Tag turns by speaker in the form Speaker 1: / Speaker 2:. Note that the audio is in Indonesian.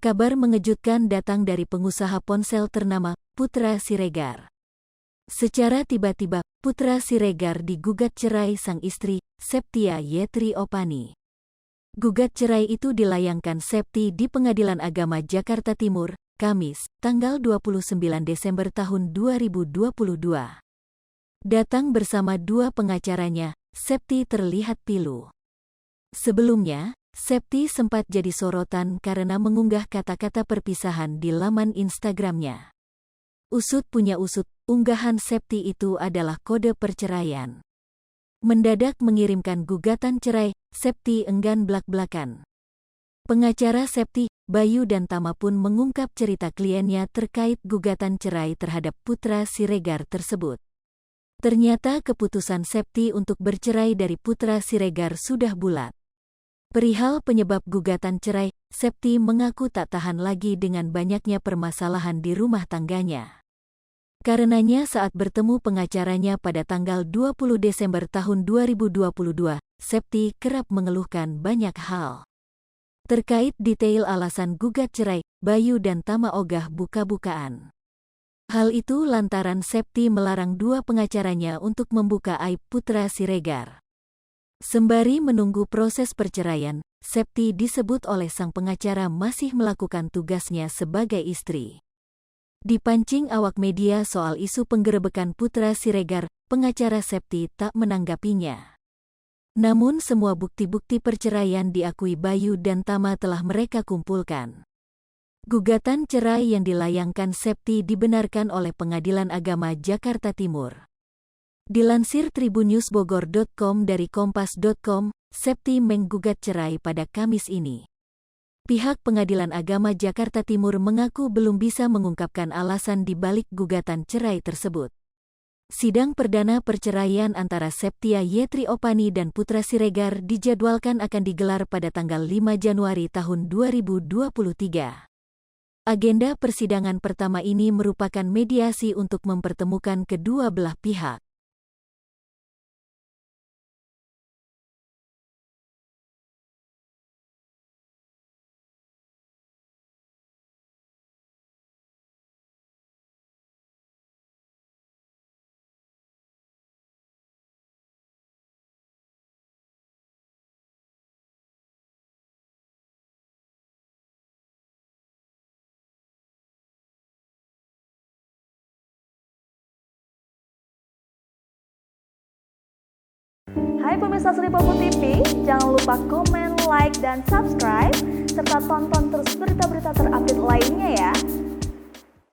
Speaker 1: Kabar mengejutkan datang dari pengusaha ponsel ternama, Putra Siregar. Secara tiba-tiba, Putra Siregar digugat cerai sang istri, Septia Yetri Opani. Gugat cerai itu dilayangkan Septi di Pengadilan Agama Jakarta Timur, Kamis, tanggal 29 Desember tahun 2022. Datang bersama dua pengacaranya, Septi terlihat pilu. Sebelumnya, Septi sempat jadi sorotan karena mengunggah kata-kata perpisahan di laman Instagramnya. Usut punya usut, unggahan Septi itu adalah kode perceraian. Mendadak mengirimkan gugatan cerai, Septi enggan blak-blakan. Pengacara Septi, Bayu dan Tama pun mengungkap cerita kliennya terkait gugatan cerai terhadap Putra Siregar tersebut. Ternyata keputusan Septi untuk bercerai dari Putra Siregar sudah bulat. Perihal penyebab gugatan cerai, Septi mengaku tak tahan lagi dengan banyaknya permasalahan di rumah tangganya. Karenanya saat bertemu pengacaranya pada tanggal 20 Desember tahun 2022, Septi kerap mengeluhkan banyak hal. Terkait detail alasan gugat cerai, Bayu dan Tama ogah buka-bukaan. Hal itu lantaran Septi melarang dua pengacaranya untuk membuka aib Putra Siregar. Sembari menunggu proses perceraian, Septi disebut oleh sang pengacara masih melakukan tugasnya sebagai istri. Dipancing awak media soal isu penggerebekan Putra Siregar, pengacara Septi tak menanggapinya. Namun semua bukti-bukti perceraian diakui Bayu dan Tama telah mereka kumpulkan. Gugatan cerai yang dilayangkan Septi dibenarkan oleh Pengadilan Agama Jakarta Timur. Dilansir tribunnewsbogor.com dari kompas.com, Septi menggugat cerai pada Kamis ini. Pihak Pengadilan Agama Jakarta Timur mengaku belum bisa mengungkapkan alasan di balik gugatan cerai tersebut. Sidang perdana perceraian antara Septia Yetri Opani dan Putra Siregar dijadwalkan akan digelar pada tanggal 5 Januari tahun 2023. Agenda persidangan pertama ini merupakan mediasi untuk mempertemukan kedua belah pihak.
Speaker 2: Hai pemirsa Sri Popo TV, jangan lupa komen, like, dan subscribe, serta tonton terus berita-berita terupdate lainnya ya.